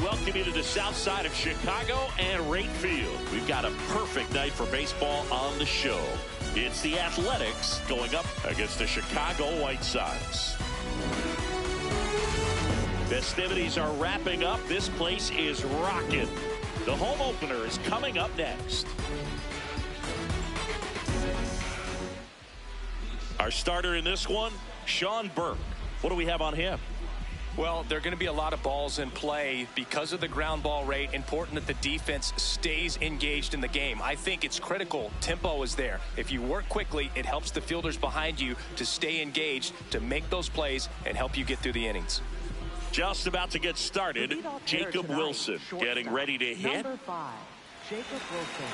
Welcome you to the south side of Chicago and Wright Field. We've got a perfect night for baseball on the show. It's the Athletics going up against the Chicago White Sox. Festivities are wrapping up. This place is rocking. The home opener is coming up next. Our starter in this one, Sean Burke. What do we have on him? Well, there are going to be a lot of balls in play because of the ground ball rate. Important that the defense stays engaged in the game. I think it's critical. Tempo is there. If you work quickly, it helps the fielders behind you to stay engaged, to make those plays, and help you get through the innings. Just about to get started, Jacob Wilson getting ready to hit. Number 5, Jacob Wilson.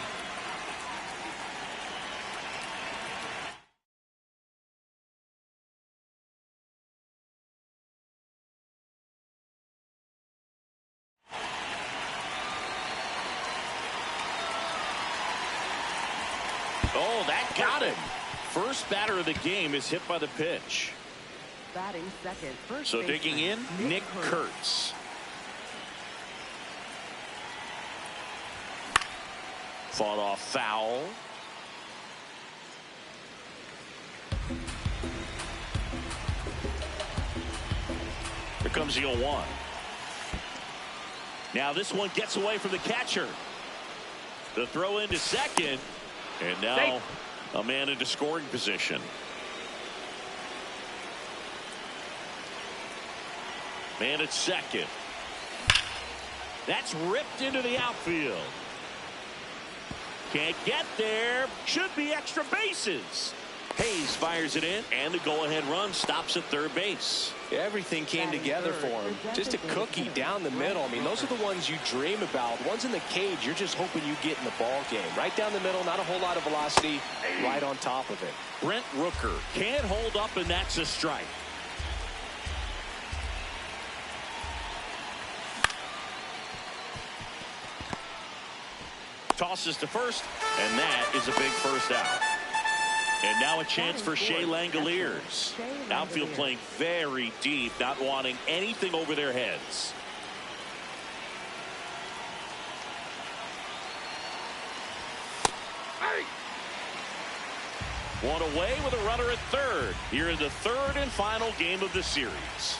Oh, that got him. First batter of the game is hit by the pitch. Batting second, first so digging in, Nick Kurtz. Fought off foul. Here comes the 0-1. Now this one gets away from the catcher. The throw into second. And now a man into scoring position. Man at second. That's ripped into the outfield. Can't get there. Should be extra bases. Hayes fires it in, and the go-ahead run stops at third base. Everything came together for him. Just a cookie down the middle. I mean, those are the ones you dream about. Ones in the cage, you're just hoping you get in the ball game. Right down the middle, not a whole lot of velocity, right on top of it. Brent Rooker can't hold up, and that's a strike. Tosses to first, and that is a big first out. And now a chance for Shea Langoliers. Outfield playing very deep, not wanting anything over their heads. One away with a runner at third. Here in the third and final game of the series.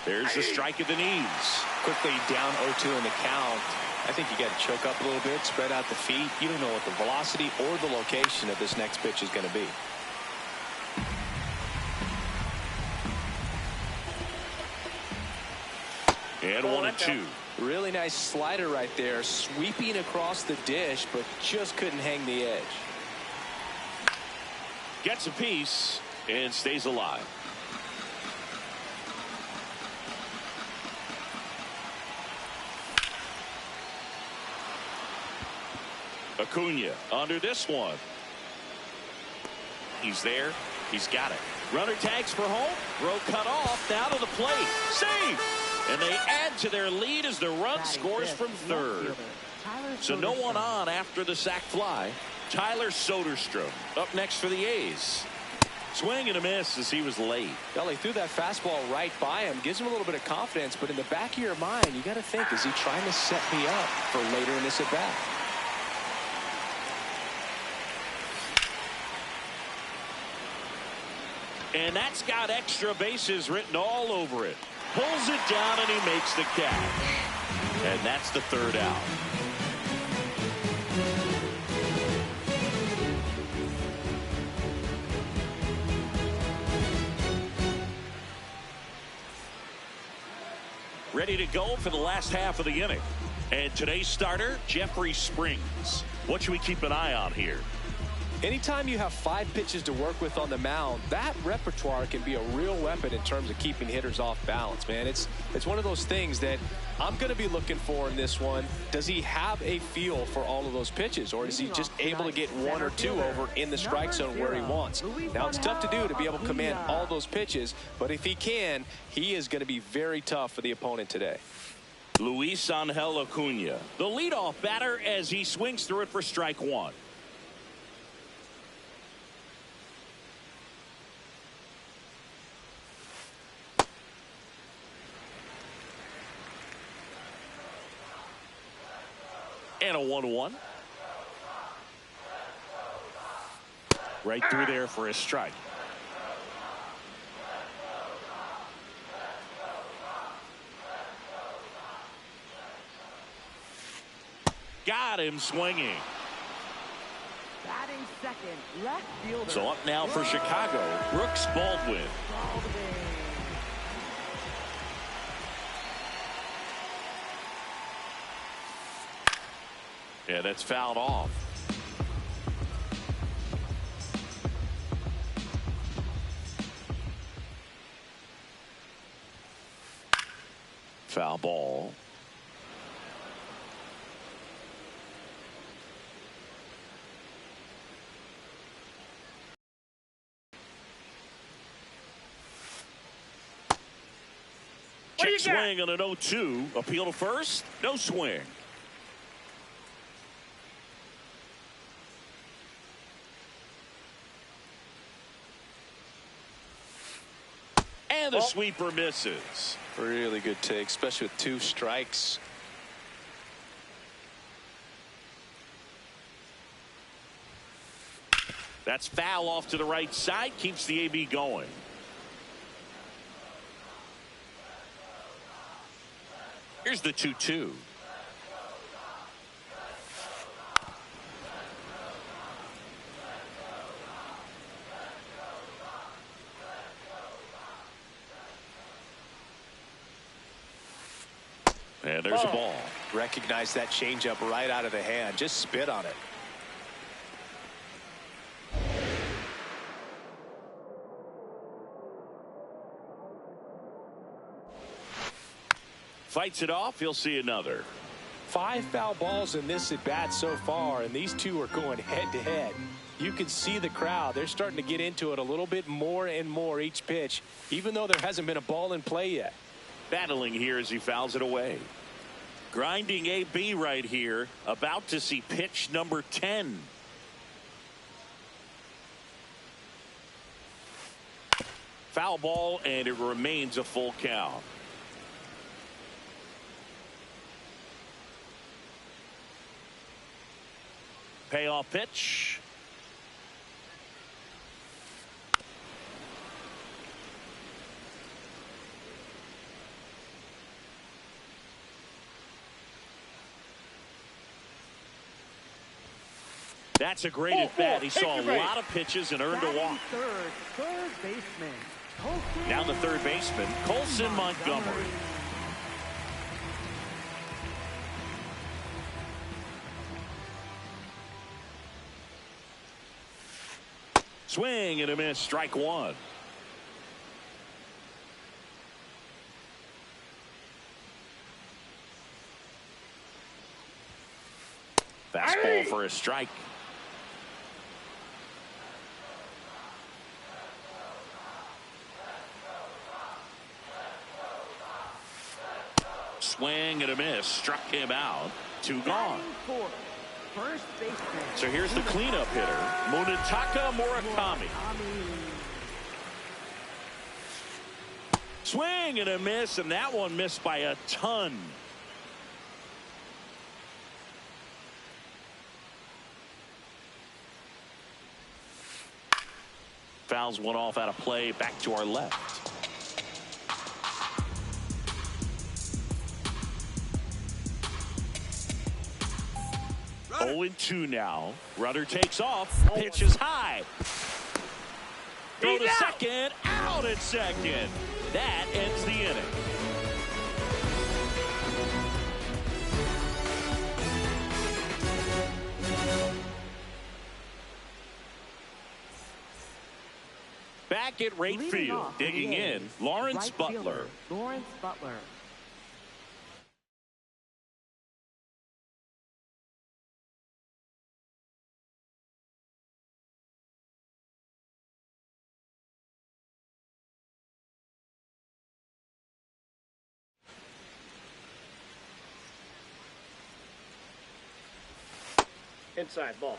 There's the strike at the knees. Quickly down 0-2 in the count. I think you got to choke up a little bit, spread out the feet. You don't know what the velocity or the location of this next pitch is going to be. And 1-2. Really nice slider right there, sweeping across the dish, but just couldn't hang the edge. Gets a piece and stays alive. Acuna under this one. He's there. He's got it. Runner tags for home. Throw cut off. Now to the plate. Save. And they add to their lead as the run scores from third. So no one on after the sac fly. Tyler Soderstrom up next for the A's. Swing and a miss as he was late. Well, he threw that fastball right by him. Gives him a little bit of confidence. But in the back of your mind, you got to think, is he trying to set me up for later in this at bat? And that's got extra bases written all over it. Pulls it down and he makes the catch. And that's the third out. Ready to go for the last half of the inning. And today's starter, Jeffrey Springs. What should we keep an eye on here? Anytime you have 5 pitches to work with on the mound, that repertoire can be a real weapon in terms of keeping hitters off balance, man. It's one of those things that I'm going to be looking for in this one. Does he have a feel for all of those pitches, or is he just able to get 1 or 2 over in the strike zone where he wants? Now, it's tough to do to be able to command all those pitches, but if he can, he is going to be very tough for the opponent today. Luis Angel Acuna, the leadoff batter, as he swings through it for strike 1. And a 1-1. Right through there for a strike. Got him swinging. Batting second, left fielder. So up now for Chicago, Brooks Baldwin. Yeah, that's fouled off. Foul ball. Check swing on an 0-2. Appeal to first. No swing. And the sweeper misses. Really good take, especially with 2 strikes. That's foul off to the right side. Keeps the AB going. Here's the 2-2. And there's a ball. Recognize that changeup right out of the hand. Just spit on it. Fights it off. He'll see another. 5 foul balls in this at bat so far, and these two are going head to head. You can see the crowd. They're starting to get into it a little bit more and more each pitch, even though there hasn't been a ball in play yet. Battling here as he fouls it away. Grinding AB right here. About to see pitch number 10. Foul ball, and it remains a full count. Payoff pitch. That's a great at bat. He saw a lot of pitches and earned a walk. Third baseman. Now the third baseman, Colson Montgomery. Swing and a miss, strike 1. Fastball for a strike. Swing and a miss, struck him out. 2 gone. First baseman. So here's the cleanup hitter, Munetaka Murakami. Swing and a miss, and that one missed by a ton. fouls one off out of play. Back to our left. 0-2 now. Runner takes off. Pitch is high. Throw to second. Out at second. That ends the inning. Back at right field, digging in, Lawrence Butler. Lawrence Butler. Inside ball.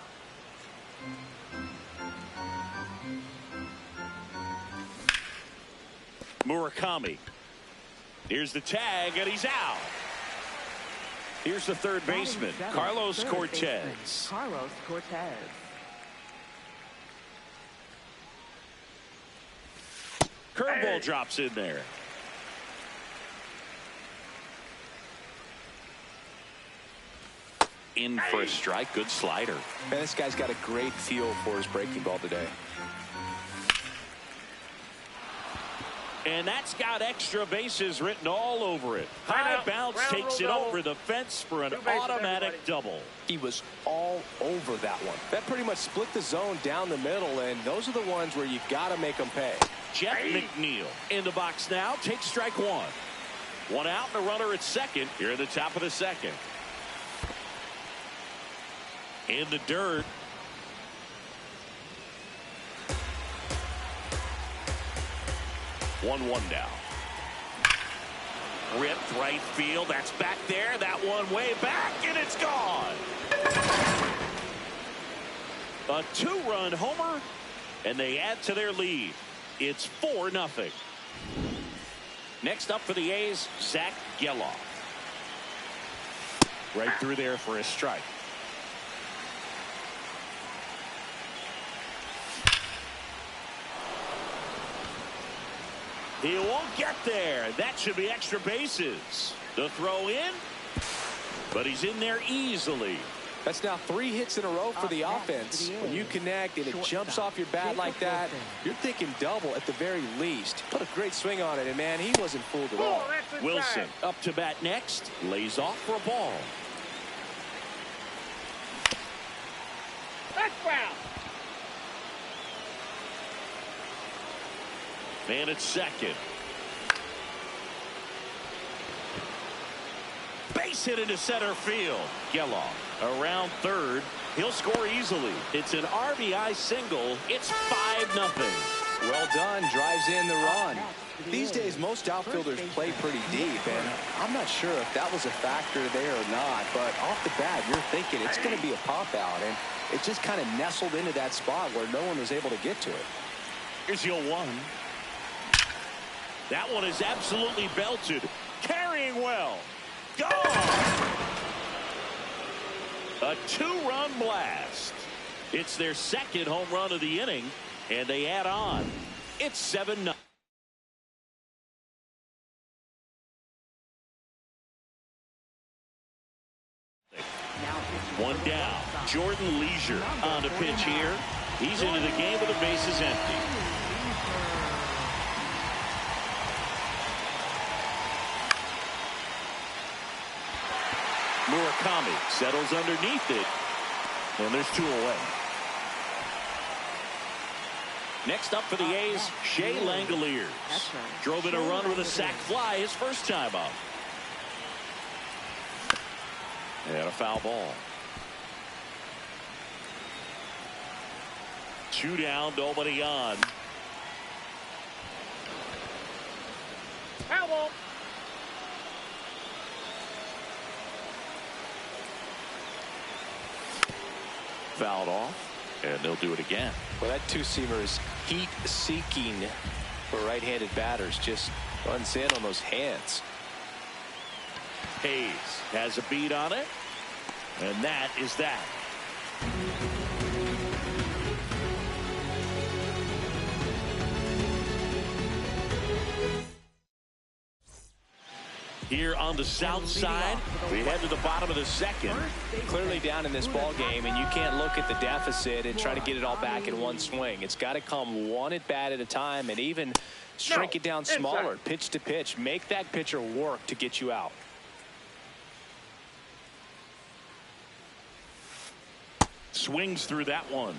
Murakami. Here's the tag, and he's out. Here's the third baseman, Carlos Cortez. Carlos Cortez. Curveball drops in there. In for a strike. Good slider. Man, this guy's got a great feel for his breaking ball today. And that's got extra bases written all over it. High bounce takes it over the fence for an automatic double. He was all over that one. That pretty much split the zone down the middle, and those are the ones where you got to make them pay. Jeff McNeil in the box now. Takes strike one. One out and a runner at second here at the top of the second. In the dirt. One now. Ripped right field. That's back there. That one way back, and it's gone. A two-run homer, and they add to their lead. It's 4-0. Next up for the A's, Zach Geloff. Right through there for a strike. He won't get there. That should be extra bases. The throw in, but he's in there easily. That's now 3 hits in a row for the offense. When you connect and it jumps off your bat like that, you're thinking double at the very least. What a great swing on it, and man, he wasn't fooled at all. Wilson up to bat next, lays off for a ball. That's foul. Man at second. Base hit into center field. Geloff around third. He'll score easily. It's an RBI single. It's 5-0. Well done. Drives in the run. These days, most outfielders play pretty deep, and I'm not sure if that was a factor there or not, but off the bat, you're thinking it's going to be a pop-out, and it just kind of nestled into that spot where no one was able to get to it. Here's your one. That one is absolutely belted. Carrying well. Gone. A 2-run blast. It's their second home run of the inning, and they add on. It's 7-0. One down. Jordan Leisure on the pitch here. He's into the game with the bases empty. Murakami settles underneath it, and there's 2 away. Next up for the A's, Shea Langoliers. Drove in a run with a sac fly his first time up. And a foul ball. 2 down, nobody on. Foul ball. Fouled off, and they'll do it again. Well, that two-seamer is heat-seeking for right-handed batters. Just runs in on those hands. Hayes has a beat on it, and that is that. Here on the south side, we head to the bottom of the second. Clearly down in this ball game, and you can't look at the deficit and try to get it all back in one swing. It's got to come one at bat at a time, and even shrink it down smaller, pitch to pitch. Make that pitcher work to get you out. Swings through that one.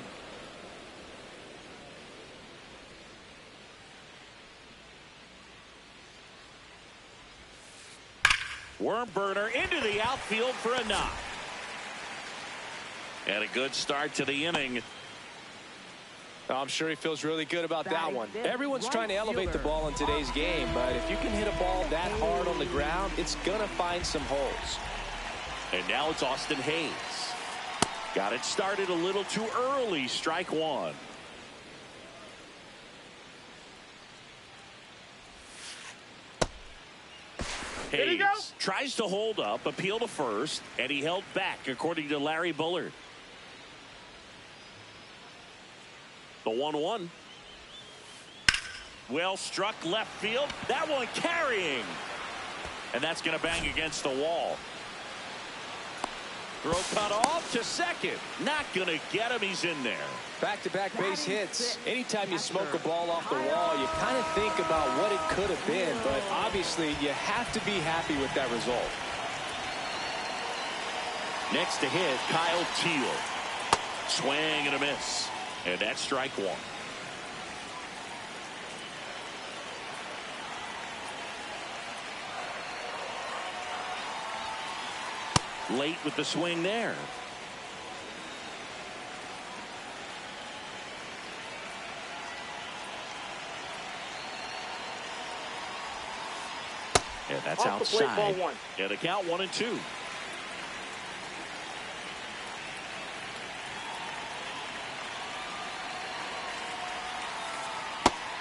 Worm burner into the outfield for a knock. And a good start to the inning. I'm sure he feels really good about that one. Everyone's trying to elevate the ball in today's game, but if you can hit a ball that hard on the ground, it's going to find some holes. And now it's Austin Hayes. Got it started a little too early. Strike one. Hayes tries to hold up, appeal to first, and he held back, according to Larry Bullard. The 1-1. Well struck left field. That one carrying. And that's going to bang against the wall. Throw cut off to second. Not going to get him. He's in there. Back-to-back base hits. Anytime you smoke a ball off the wall, you kind of think about what it could have been, but obviously you have to be happy with that result. Next to hit, Kyle Teal. Swing and a miss. And that's strike one. Late with the swing there. And that's outside. And the count 1-2.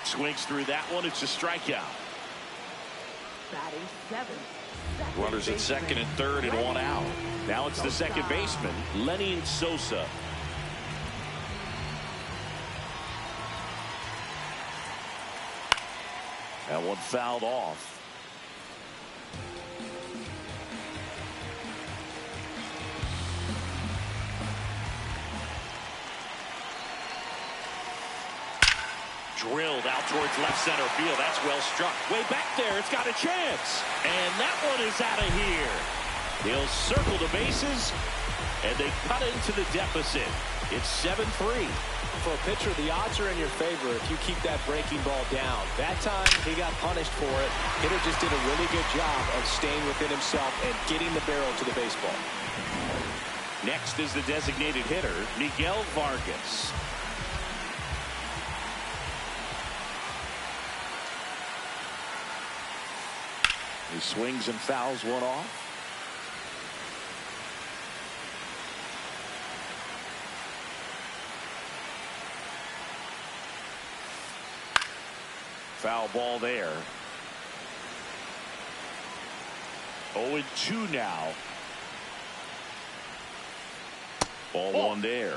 Swings through that one. It's a strikeout. Batting seventh. Runners at second and third and one out. Now it's the second baseman, Lenny Sosa. That one fouled off. Drilled out towards left center field. That's well struck. Way back there. It's got a chance. And that one is out of here. They'll circle the bases, and they cut into the deficit. It's 7-3. For a pitcher, the odds are in your favor if you keep that breaking ball down. That time, he got punished for it. Hitter just did a really good job of staying within himself and getting the barrel to the baseball. Next is the designated hitter, Miguel Vargas. He swings and fouls one off. Foul ball there. 0-2 now. Ball one there.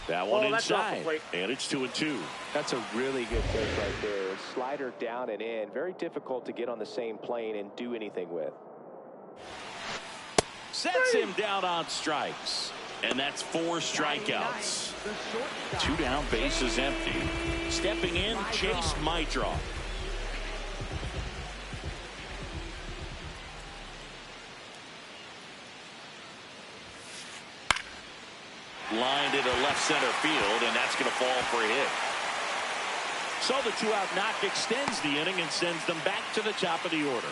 That one inside, and it's 2-2. That's a really good pitch right there. Slider down and in. Very difficult to get on the same plane and do anything with. Sets him down on strikes. And that's 4 strikeouts. 2 down, bases empty. Stepping in, Chase Mydroff. Lined into left center field, and that's going to fall for a hit. So the 2-out knock extends the inning and sends them back to the top of the order.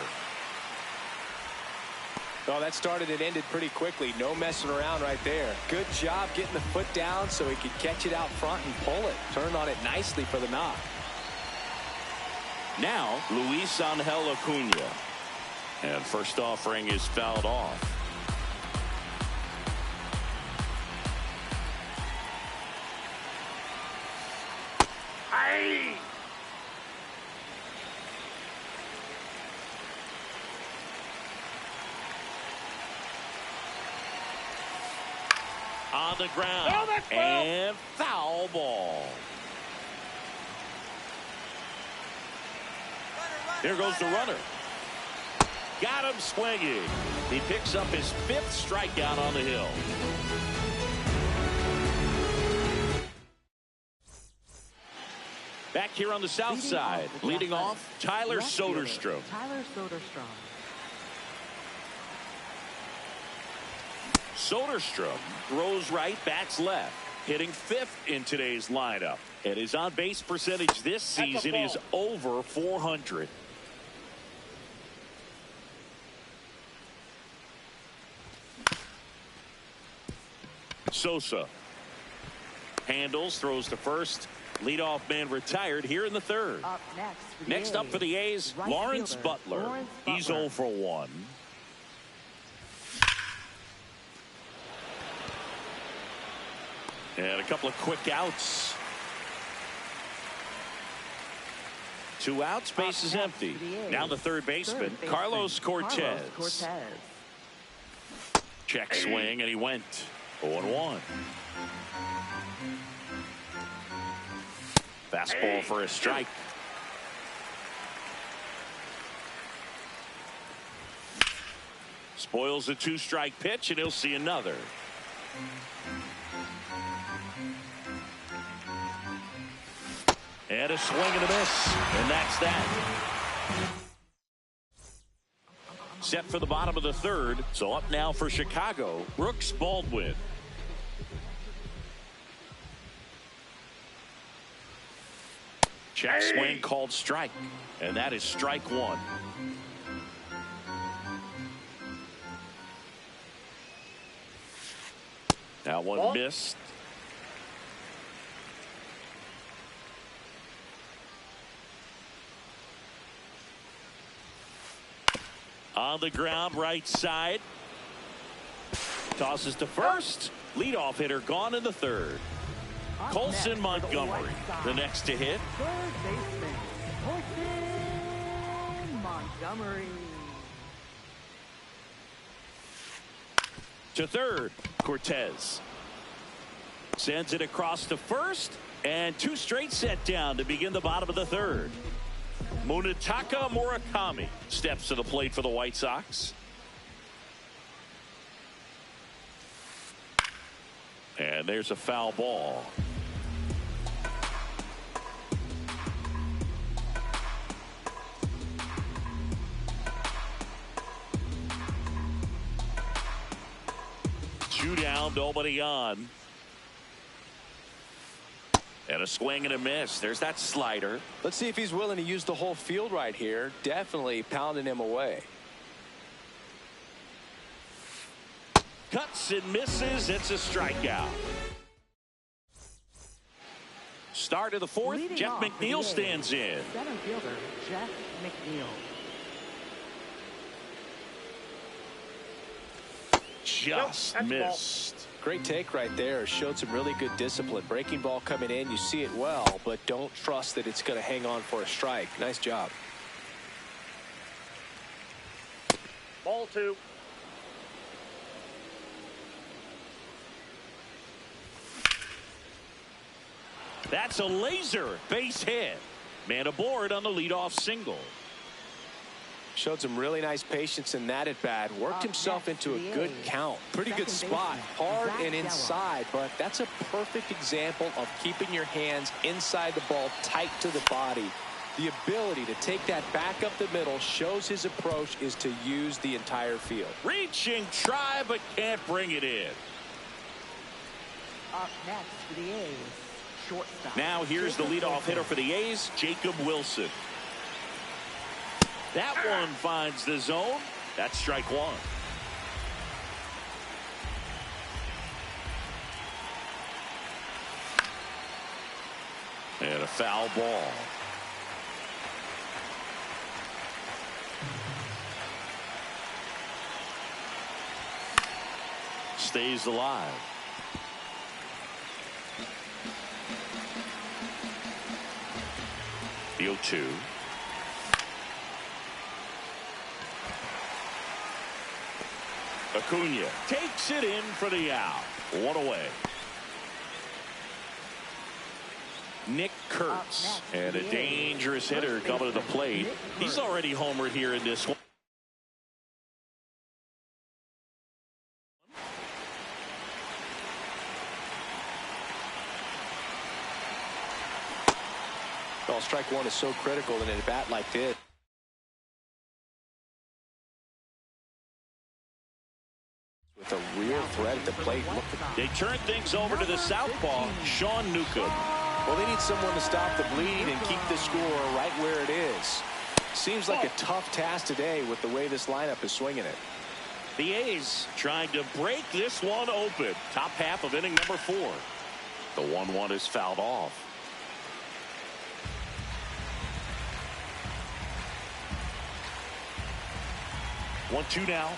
Oh, that started and ended pretty quickly. No messing around right there. Good job getting the foot down so he could catch it out front and pull it. Turned on it nicely for the knock. Now, Luis Angel Acuna. And first offering is fouled off. Aye. On the ground. And foul ball. Here goes the runner. Got him swinging. He picks up his 5th strikeout on the hill. Back here on the south side, leading off, Tyler Soderstrom. Soderstrom throws right, bats left, hitting 5th in today's lineup. And his on-base percentage this season is over .400. Sosa handles, throws to first. Leadoff man retired here in the 3rd. Next up for the A's, Lawrence Butler. He's 0 for 1. And a couple of quick outs. 2 outs, base is empty. Now the third baseman, Carlos Cortez. Check swing, and he went 0-1. Fastball for a strike. Spoils a 2-strike pitch, and he'll see another. And a swing and a miss, and that's that. Set for the bottom of the 3rd, so up now for Chicago, Brooks Baldwin. Check swing called strike, and that is strike 1. That one missed. On the ground, right side. Tosses to first. Leadoff hitter gone in the 3rd. Colson Montgomery, the next to hit. Third baseman, Colson Montgomery. To 3rd, Cortez. Sends it across to first, and 2 straight set down to begin the bottom of the 3rd. Munetaka Murakami steps to the plate for the White Sox. And there's a foul ball. Two down, nobody on. And a swing and a miss. There's that slider. Let's see if he's willing to use the whole field right here. Definitely pounding him away. Cuts and misses. It's a strikeout. Start of the 4th. Leading Jeff off McNeil the stands in. Center fielder Jeff McNeil. Just missed. Great take right there. Showed some really good discipline. Breaking ball coming in. You see it well, but don't trust that it's going to hang on for a strike. Nice job. Ball 2. That's a laser base hit. Man aboard on the leadoff single. Showed some really nice patience in that at bat. Worked himself into a good count. Pretty good spot. Hard and inside, but that's a perfect example of keeping your hands inside the ball, tight to the body. The ability to take that back up the middle shows his approach is to use the entire field. Reaching try, but can't bring it in. Up next for the A's, shortstop. Now here's the leadoff hitter for the A's, Jacob Wilson. That one finds the zone. That's strike 1. And a foul ball. Stays alive. The 0-2. Acuna takes it in for the out. One away. Nick Kurtz, and a dangerous hitter coming to the plate. He's already homered here in this one. Well, strike one is so critical in a bat like this. With a real threat at the plate. They turn things over to the southpaw, Sean Newcomb. Well, they need someone to stop the bleed and keep the score right where it is. Seems like a tough task today with the way this lineup is swinging it. The A's trying to break this one open. Top half of inning number 4. The 1-1 is fouled off. One, two now.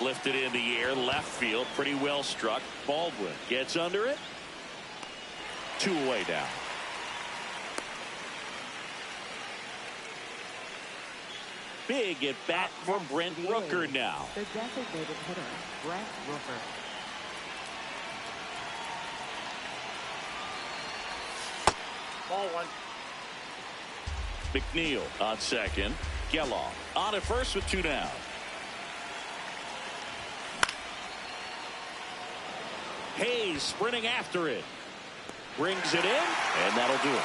Lifted in the air, left field, pretty well struck. Baldwin gets under it. 2 away now. Big at bat for Brent Rooker now. The designated hitter, Brent Rooker. Ball 1. McNeil on second. Geloff on at first with 2 down. Hayes sprinting after it. Brings it in, and that'll do it.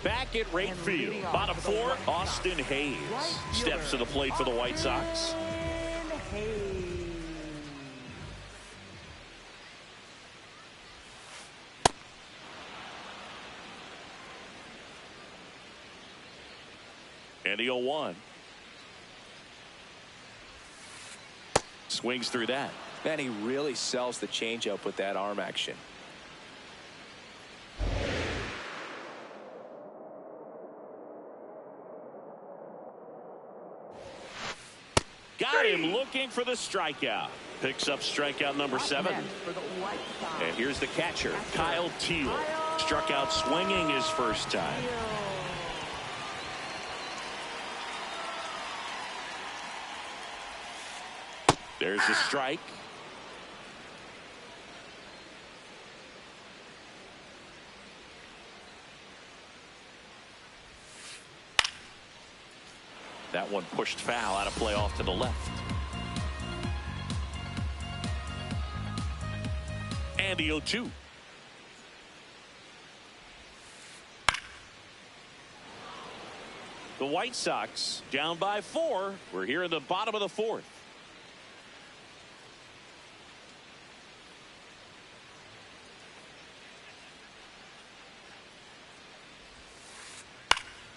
Back at right field, bottom 4, Austin Hayes steps to the plate for the White Sox. And the 0-1. Swings through that. Man, he really sells the changeup with that arm action. Got him looking for the strikeout. Picks up strikeout number 7. And here's the catcher, Kyle Teel. Struck out swinging his first time. There's the strike. That one pushed foul, out of play off to the left. And the 0-2. The White Sox down by 4. We're here in the bottom of the 4th.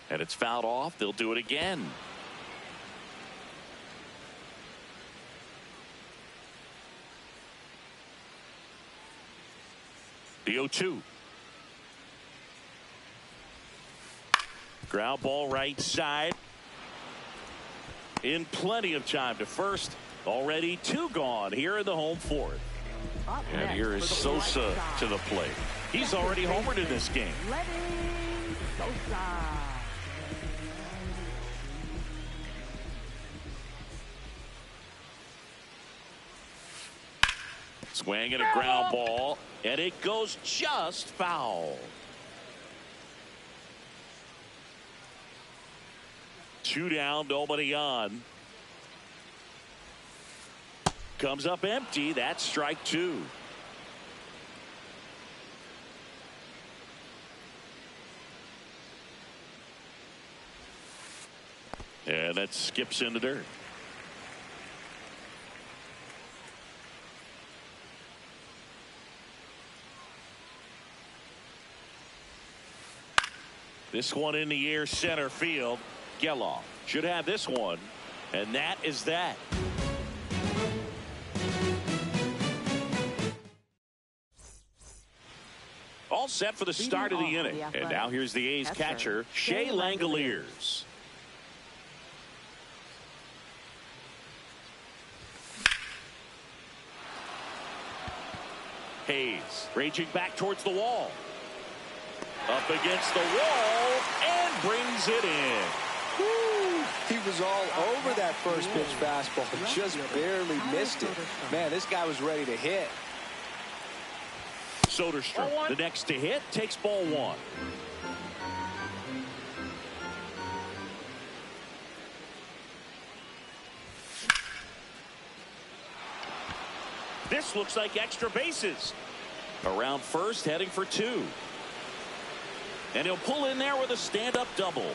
And it's fouled off. They'll do it again. The 0-2. Ground ball right side. In plenty of time to first. Already 2 gone here in the home 4th. And here is Sosa to the plate. He's already homered in this game. Swing and a ground ball, and it goes just foul. 2 down, nobody on. Comes up empty. That's strike 2. And that skips in the dirt. This one in the air, center field. Geloff should have this one, and that is that. All set for the start of the inning. And now here's the A's catcher, Shea Langoliers. Hayes raging back towards the wall. Up against the wall and brings it in. Woo! He was all over that first pitch fastball, just barely missed it. Man, this guy was ready to hit. Soderstrom, the next to hit, takes ball one. This looks like extra bases. Around first, heading for two. And he'll pull in there with a stand-up double.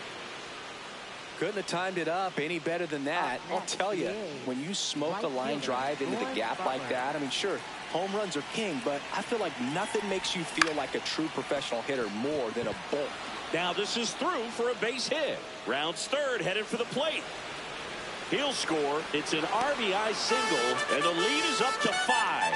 Couldn't have timed it up any better than that. I'll tell you, when you smoke a line drive into the gap like that, I mean, sure, home runs are king, but I feel like nothing makes you feel like a true professional hitter more than a bolt. Now this is through for a base hit. Rounds third, headed for the plate. He'll score. It's an RBI single, and the lead is up to 5.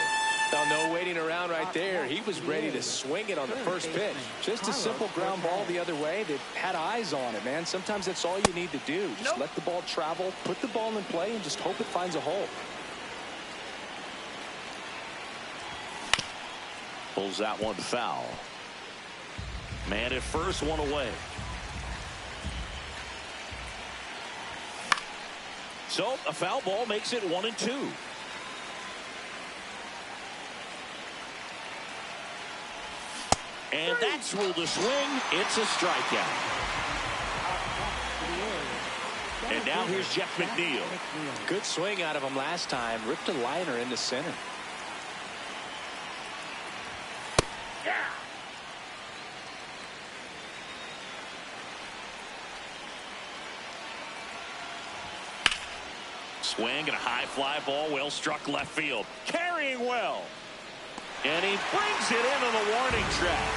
Now, no waiting around right there. He was ready to swing it on the first pitch. Just a simple ground ball the other way that had eyes on it, man. Sometimes that's all you need to do. Just let the ball travel, put the ball in play, and just hope it finds a hole. Pulls that one foul. Man at first, one away. So a foul ball makes it 1-2. And that's ruled a swing. It's a strikeout. And now here's Jeff McNeil. Good swing out of him last time. Ripped a liner into center. Swing and a high fly ball, well struck left field. Carrying well. And he brings it into the warning track.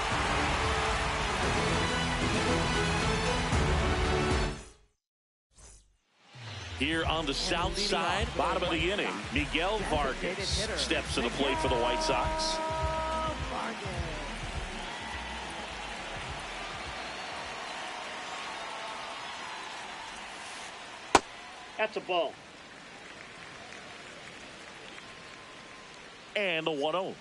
Here on the south side, bottom of the inning, Miguel Vargas steps to the plate for the White Sox. That's a ball. And the 1-0.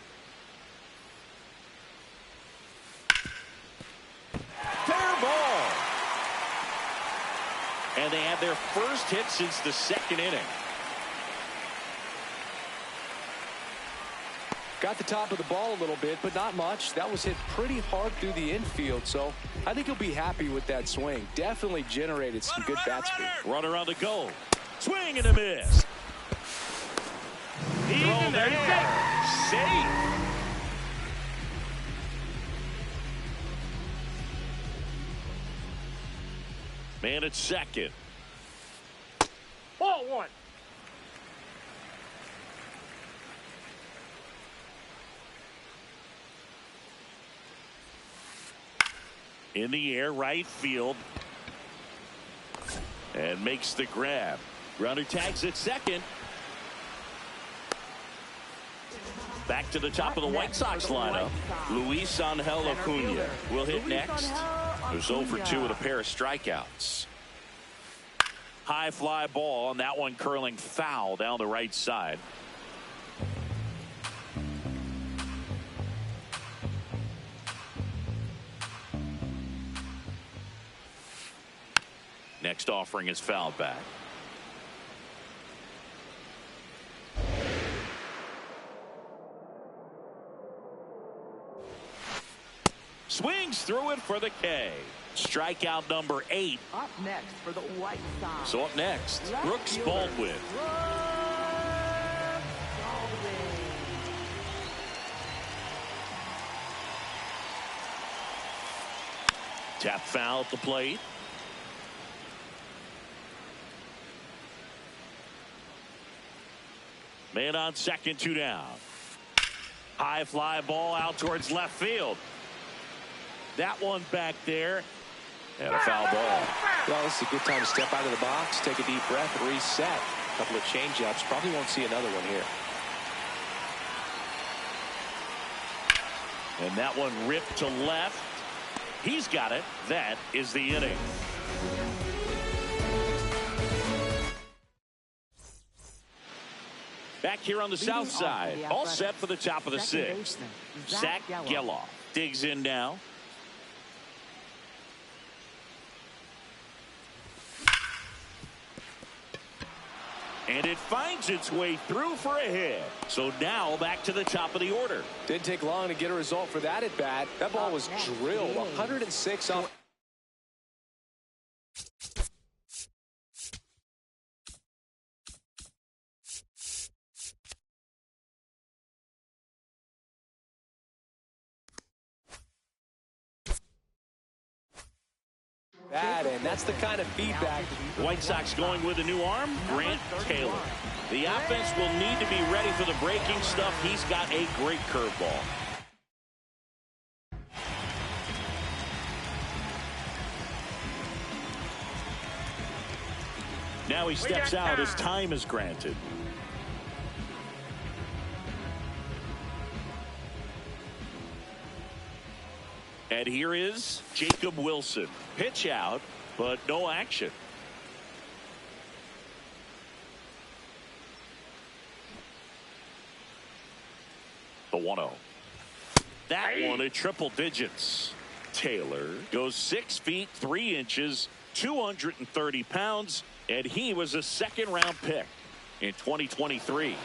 Fair ball. And they have their first hit since the second inning. Got the top of the ball a little bit, but not much. That was hit pretty hard through the infield, so I think he'll be happy with that swing. Definitely generated some good bat speed. Runner on the go. Swing and a miss. He's in there. Safe. Man at second. Ball one. In the air, right field. And makes the grab. Runner tags at second. Back to the top of the White Sox lineup. Luis Angel Acuna will hit next. There's 0 for 2 with a pair of strikeouts. High fly ball, and that one curling foul down the right side. Next offering is fouled back. Swings through it for the K. Strikeout number 8. Up next for the White Sox. So up next, Brooks Baldwin. Tap foul at the plate. Man on second, 2 down. High fly ball out towards left field. That one back there. And a foul ball. Well, this is a good time to step out of the box, take a deep breath, and reset. A couple of change-ups. Probably won't see another one here. And that one ripped to left. He's got it. That is the inning. Back here on the south side, all set for the top of the 6th. Zach Geloff digs in now. And it finds its way through for a hit. So now back to the top of the order. Didn't take long to get a result for that at bat. That ball was drilled 106 off. And that's the kind of feedback. The White Sox going with a new arm, Grant Taylor. The offense will need to be ready for the breaking stuff. He's got a great curveball. Now he steps out as time is granted. And here is Jacob Wilson. Pitch out, but no action. The 1-0. That one at triple digits. Taylor goes 6 feet 3 inches, 230 pounds, and he was a second-round pick in 2023.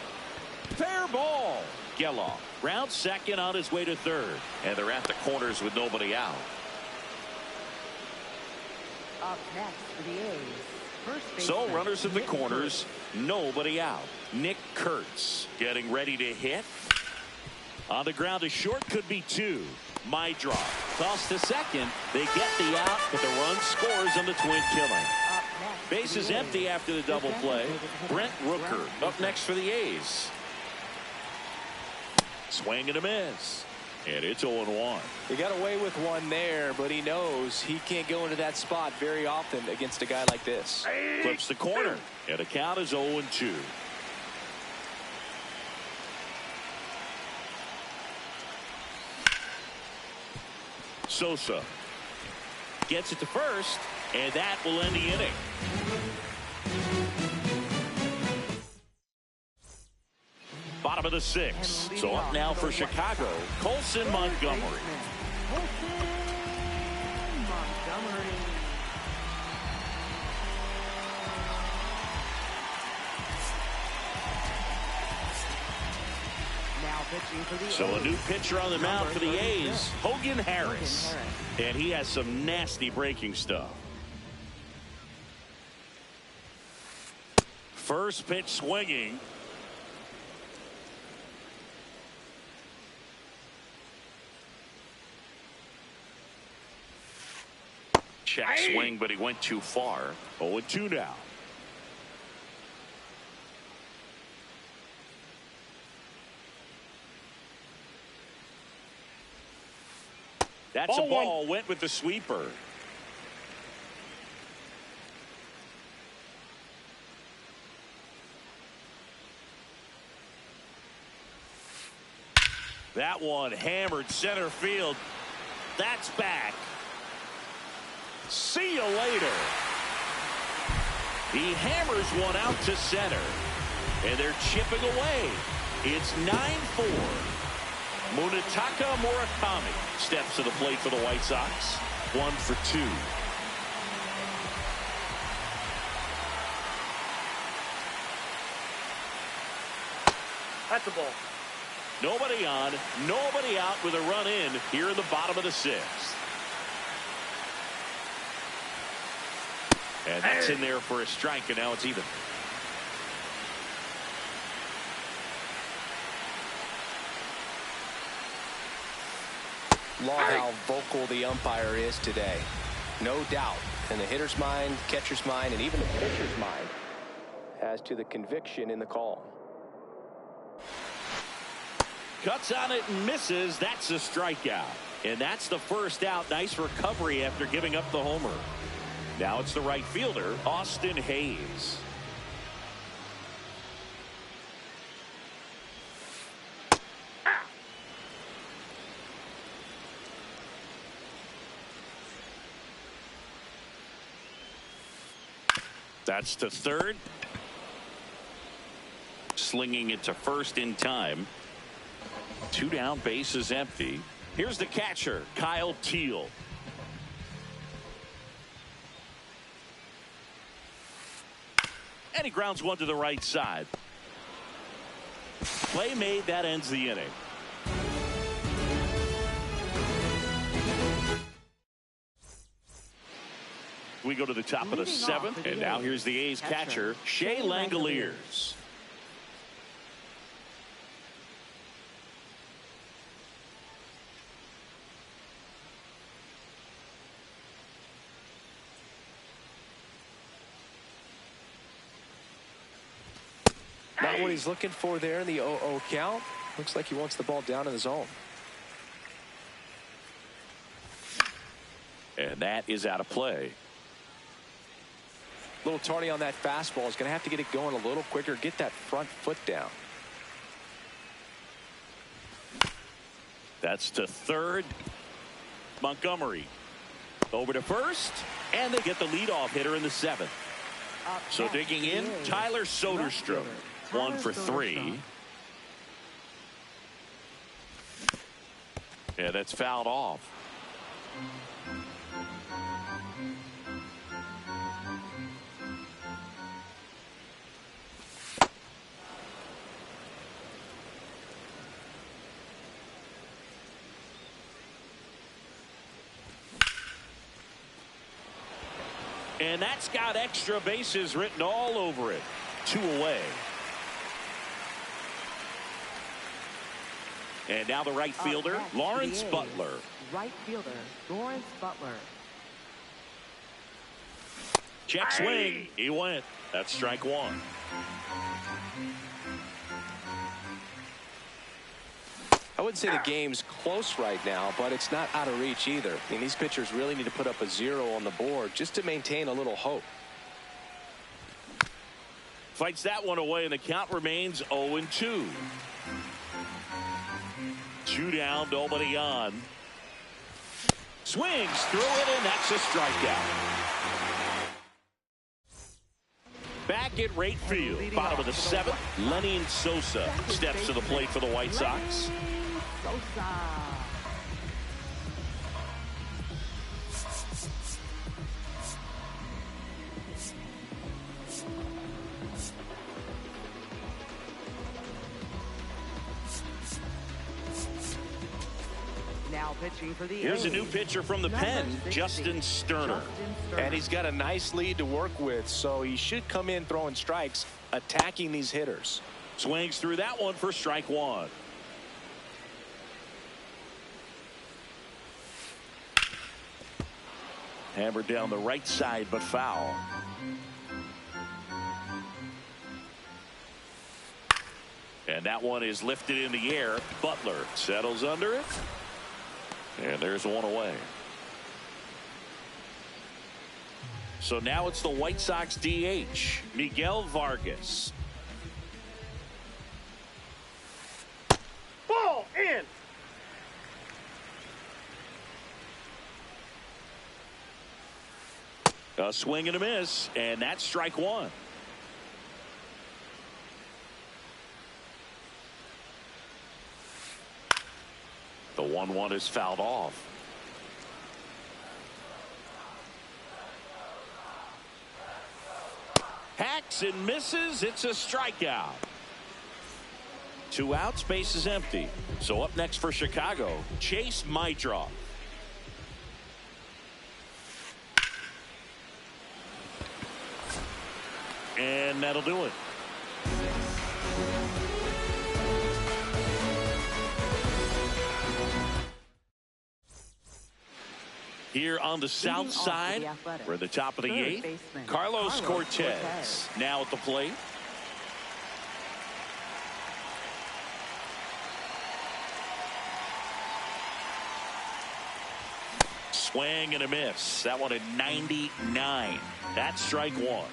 Fair ball. Geloff rounds second on his way to third, and they're at the corners with nobody out. Up next for the A's. So runners at the corners, nobody out. Nick Kurtz getting ready to hit. On the ground to short, could be two. My drop. Toss to second. They get the out, but the run scores on the twin killing. Base is empty after the double play. Brent Rooker up next for the A's. Swing and a miss. And it's 0-1. He got away with one there, but he knows he can't go into that spot very often against a guy like this. Flips the corner, and the count is 0-2. Sosa gets it to first, and that will end the inning. Bottom of the 6th. So up now for Chicago, Colson Montgomery. So a new pitcher on the mound for the A's, Hogan Harris. And he has some nasty breaking stuff. First pitch swinging. Check swing, but he went too far. 0-2 now. That's a ball. Went with the sweeper. That one hammered center field. That's back. See you later. He hammers one out to center, and they're chipping away. It's 9-4. Munetaka Murakami steps to the plate for the White Sox. 1 for 2. That's a ball. Nobody on, nobody out with a run in here in the bottom of the 6th. And that's in there for a strike, and now it's even. Love how vocal the umpire is today. No doubt in the hitter's mind, catcher's mind, and even the pitcher's mind as to the conviction in the call. Cuts on it and misses. That's a strikeout. And that's the first out. Nice recovery after giving up the homer. Now it's the right fielder, Austin Hayes. That's to third. Slinging it to first in time. 2 down, base is empty. Here's the catcher, Kyle Teal. And he grounds one to the right side. Play made. That ends the inning. We go to the top of the seventh, and now here's the A's catcher, Shea Langoliers. Not what he's looking for there in the 0-0 count. Looks like he wants the ball down in the zone. And that is out of play. A little tardy on that fastball. Is going to have to get it going a little quicker. Get that front foot down. That's to third. Montgomery over to first, and they get the leadoff hitter in the seventh. So digging in, Tyler Soderstrom, 1 for 3. Yeah, that's fouled off. And that's got extra bases written all over it. 2 away. And now the right fielder, Lawrence Butler. Right fielder, Lawrence Butler. Check swing. He went. That's strike 1. I wouldn't say the game's close right now, but it's not out of reach either. I mean, these pitchers really need to put up a 0 on the board just to maintain a little hope. Fights that one away, and the count remains 0-2. 2 down, nobody on. Swings through it, and that's a strikeout. Back at right field, bottom of the 7th, Lenny Sosa steps to the plate for the White Sox. Sosa. Now pitching for the Here's a A's. new pitcher from the pen, Justin Sterner. And he's got a nice lead to work with, so he should come in throwing strikes, attacking these hitters. Swings through that one for strike 1. Hammered down the right side, but foul. And that one is lifted in the air. Butler settles under it. And there's one away. So now it's the White Sox DH, Miguel Vargas. Ball in. A swing and a miss, and that's strike 1. The 1-1 is fouled off. Hacks and misses. It's a strikeout. 2 outs, base is empty. So up next for Chicago, Chase Mydroff. And that'll do it. Here on the south side, we're at the top of the 8th. Carlos Cortez now at the plate. Swing and a miss. That one at 99. That's strike 1.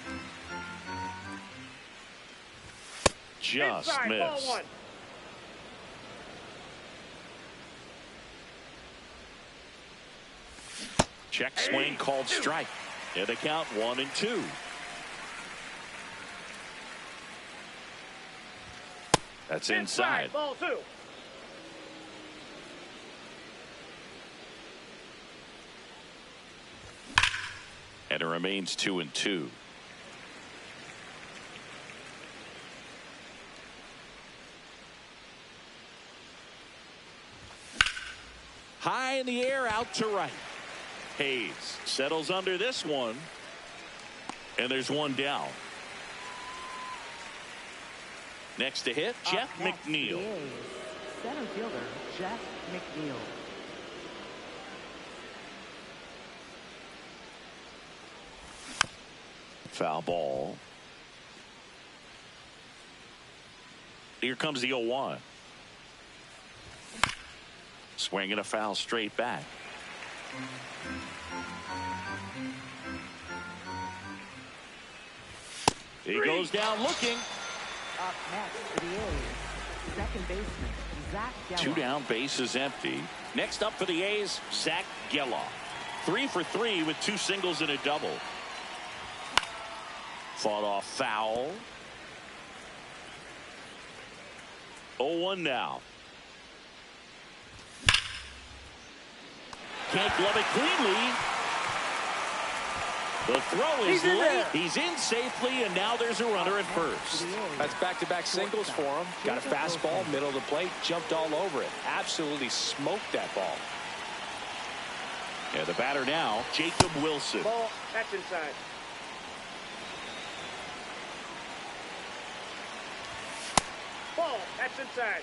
Just Inside, missed. ball 1. Check swing called strike. Yeah, they count 1-2. That's inside. Ball 2. And it remains 2-2. High in the air, out to right. Hayes settles under this one. And there's one down. Next to hit, Jeff McNeil. Center fielder, Jeff McNeil. Foul ball. Here comes the 0-1. Swinging a foul straight back. He goes down looking. Up next to the A's, second baseman, Zach Geloff. 2 down, base is empty. Next up for the A's, Zach Geloff. 3 for 3 with 2 singles and a double. Fought off foul. 0-1 now. Can't glove it cleanly. The throw is late. He's in safely, and now there's a runner at first. That's back-to-back singles for him. Got a fastball, middle of the plate, jumped all over it. Absolutely smoked that ball. And the batter now, Jacob Wilson. Ball, that's inside. Ball, that's inside.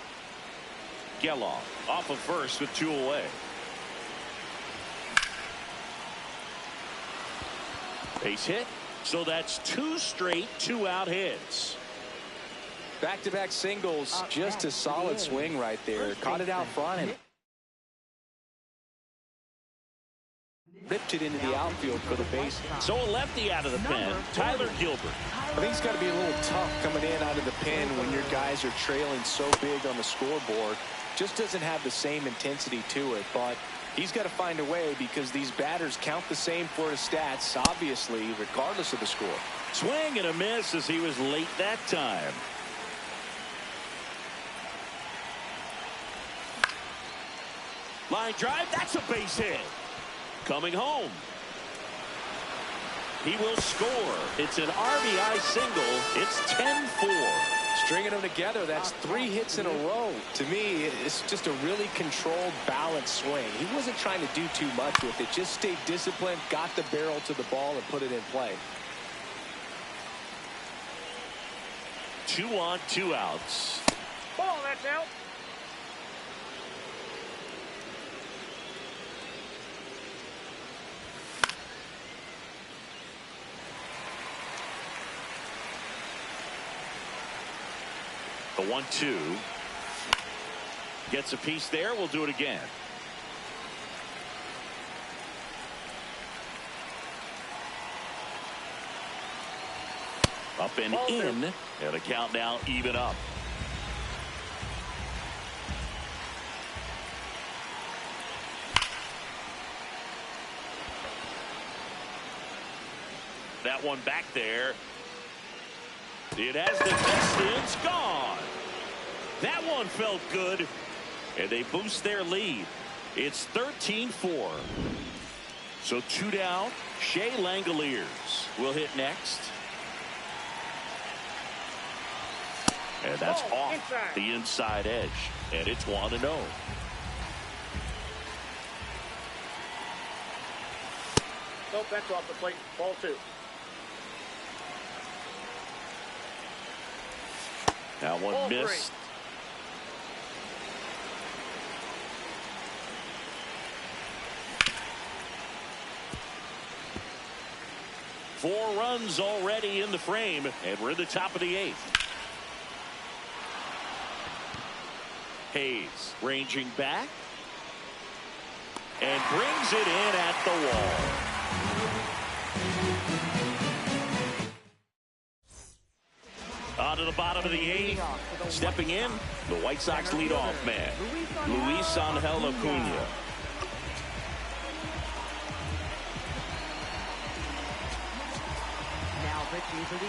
Geloff off of first with 2 away. Base hit. So that's 2 straight 2-out hits. Back-to-back singles, just a solid swing right there. Caught it out front and ripped it into the outfield for the base. So a lefty out of the pen, Tyler Gilbert. I think it's got to be a little tough coming in out of the pen when your guys are trailing so big on the scoreboard. Just doesn't have the same intensity to it, but he's got to find a way because these batters count the same for his stats, obviously, regardless of the score. Swing and a miss as he was late that time. Line drive, that's a base hit. Coming home. He will score. It's an RBI single. It's 10-4. Stringing them together, that's 3 hits in a row. To me, it's just a really controlled, balanced swing. He wasn't trying to do too much with it. Just stayed disciplined, got the barrel to the ball, and put it in play. 2 on, 2 outs. Ball, that's out. The 1-2 gets a piece there. We'll do it again. Up and in, and the count now even up. That one back there. It has the distance, gone. That one felt good, and they boost their lead. It's 13-4. So 2 down. Shea Langoliers will hit next. And that's off the inside edge, and it's 1-0. Nope, that's off the plate. Ball 2. That one Ball missed. 3. 4 runs already in the frame, and we're in the top of the 8th. Hayes ranging back and brings it in at the wall. On to the bottom of the 8th. Stepping in, the White Sox leadoff man, Luis Angel Acuna.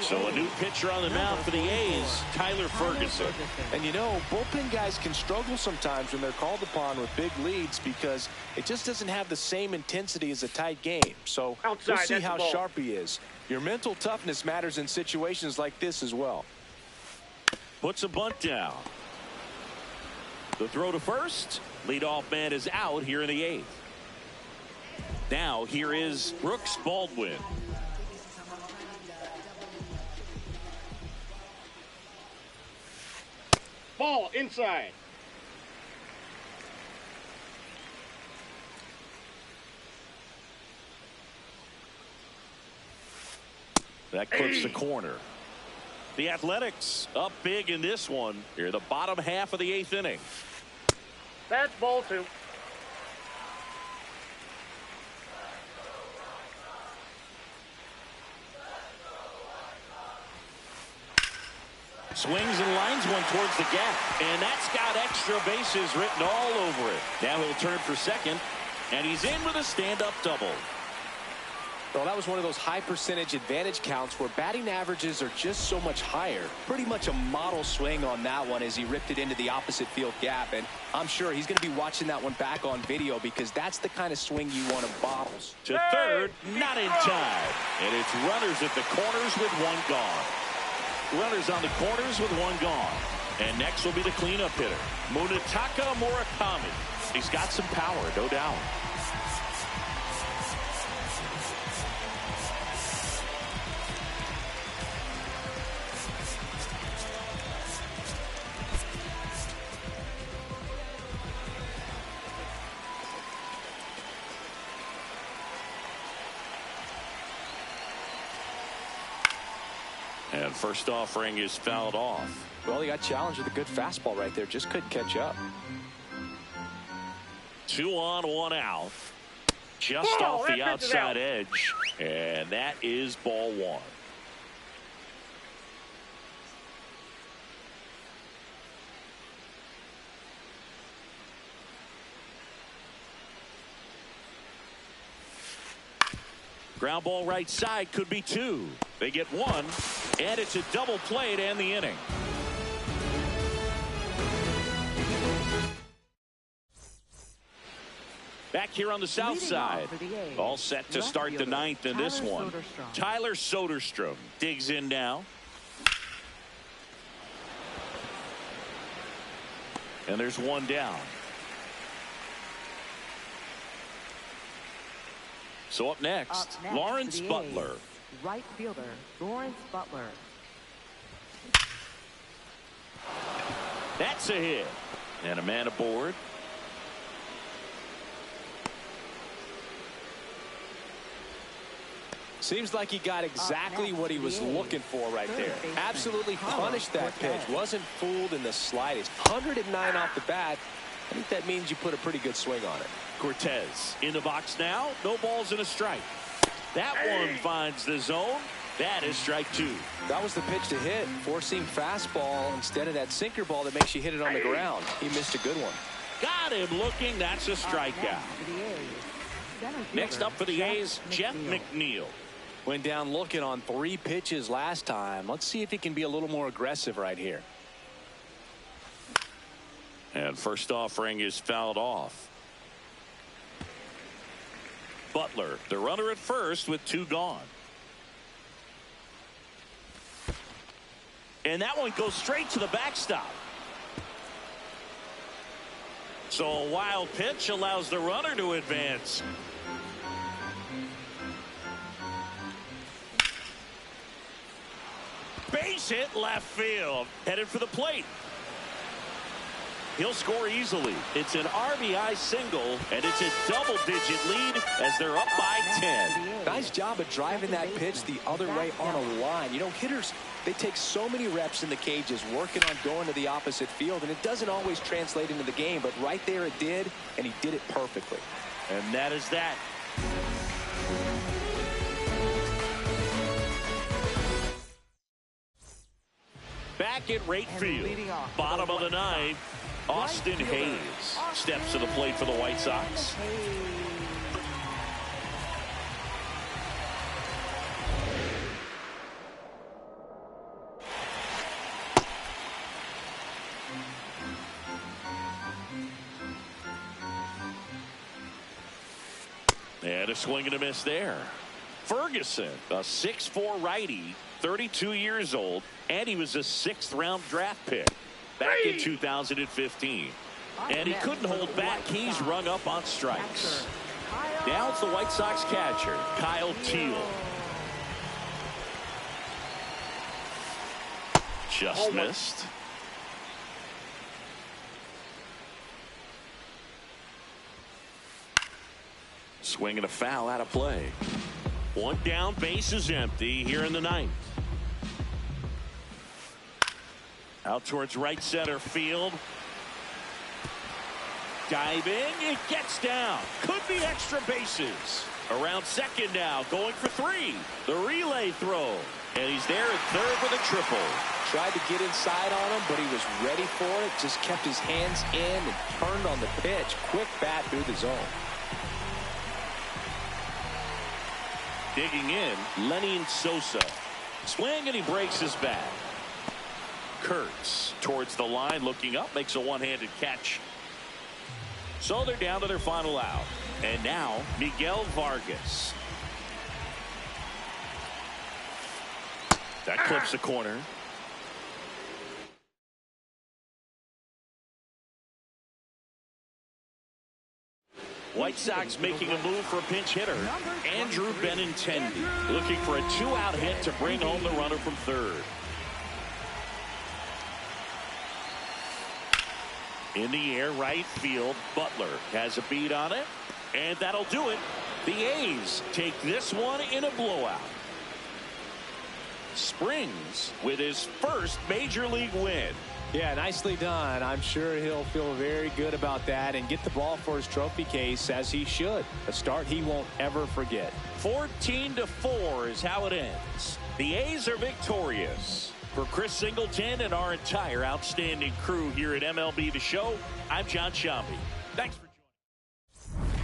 So a new pitcher on the mound for the A's, Tyler Ferguson. And you know, bullpen guys can struggle sometimes when they're called upon with big leads because it just doesn't have the same intensity as a tight game. So we'll see how sharp he is. Your mental toughness matters in situations like this as well. Puts a bunt down. The throw to first. Leadoff man is out here in the 8th. Now here is Brooks Baldwin. Ball inside. That clips the corner. The Athletics up big in this one. Here, the bottom half of the 8th inning. That's ball 2. Swings and lines one towards the gap. And that's got extra bases written all over it. Now he'll turn for second. And he's in with a stand-up double. Well, that was one of those high percentage advantage counts where batting averages are just so much higher. Pretty much a model swing on that one as he ripped it into the opposite field gap. And I'm sure he's going to be watching that one back on video because that's the kind of swing you want to bottle. To third, not in time. And it's runners at the corners with one gone. Runners on the corners with one gone. And next will be the cleanup hitter, Munetaka Murakami. He's got some power, no doubt. And first offering is fouled off. Well, he got challenged with a good fastball right there. Just couldn't catch up. 2 on, 1 out. Just off the outside edge. And that is ball 1. Ground ball right side, could be 2. They get 1, and it's a double play to end the inning. Back here on the south side, all set to start the 9th in this one. Tyler Soderstrom digs in now. And there's 1 down. So up next, Lawrence Butler. Right fielder, Lawrence Butler. That's a hit. And a man aboard. Seems like he got exactly what he was looking for right there. Absolutely punished that pitch. Wasn't fooled in the slightest. 109 off the bat. I think that means you put a pretty good swing on it. Cortez in the box now. No balls and a strike. That one finds the zone. That is strike 2. That was the pitch to hit. Four-seam fastball instead of that sinker ball that makes you hit it on the ground. He missed a good one. Got him looking. That's a strikeout. Next up for the A's, Jeff McNeil. Went down looking on 3 pitches last time. Let's see if he can be a little more aggressive right here. And first offering is fouled off. Butler, the runner at first with 2 gone. And that one goes straight to the backstop. So a wild pitch allows the runner to advance. Base hit left field. Headed for the plate. He'll score easily. It's an RBI single, and it's a double-digit lead as they're up by 10. Nice job of driving that pitch the other way on a line. You know, hitters, they take so many reps in the cages working on going to the opposite field, and it doesn't always translate into the game, but right there it did, and he did it perfectly. And that is that. Back at right field, bottom of the 9th, Austin Hayes steps to the plate for the White Sox. And a swing and a miss there. Ferguson, a 6'4" righty, 32 years old, and he was a 6th round draft pick back in 2015. And he couldn't hold back. He's rung up on strikes. Now it's the White Sox catcher, Kyle Teal. Just missed. Swing and a foul out of play. One down, base is empty here in the ninth. Out towards right center field. Diving, it gets down. Could be extra bases. Around second now, going for three. The relay throw. And he's there at third with a triple. Tried to get inside on him, but he was ready for it. Just kept his hands in and turned on the pitch. Quick bat through the zone. Digging in, Lenny Sosa. Swing and he breaks his bat. Kurtz towards the line, looking up, makes a one-handed catch. So they're down to their final out. And now Miguel Vargas. That clips the corner. White Sox making a move for a pinch hitter, Andrew Benintendi, looking for a two-out hit to bring home the runner from third. In the air, right field, Butler has a beat on it, and that'll do it. The A's take this one in a blowout. Springs with his first major league win. Yeah, nicely done. I'm sure he'll feel very good about that and get the ball for his trophy case, as he should. A start he won't ever forget. 14-4 is how it ends. The A's are victorious. For Chris Singleton and our entire outstanding crew here at MLB The Show, I'm John Shambi. Thanks for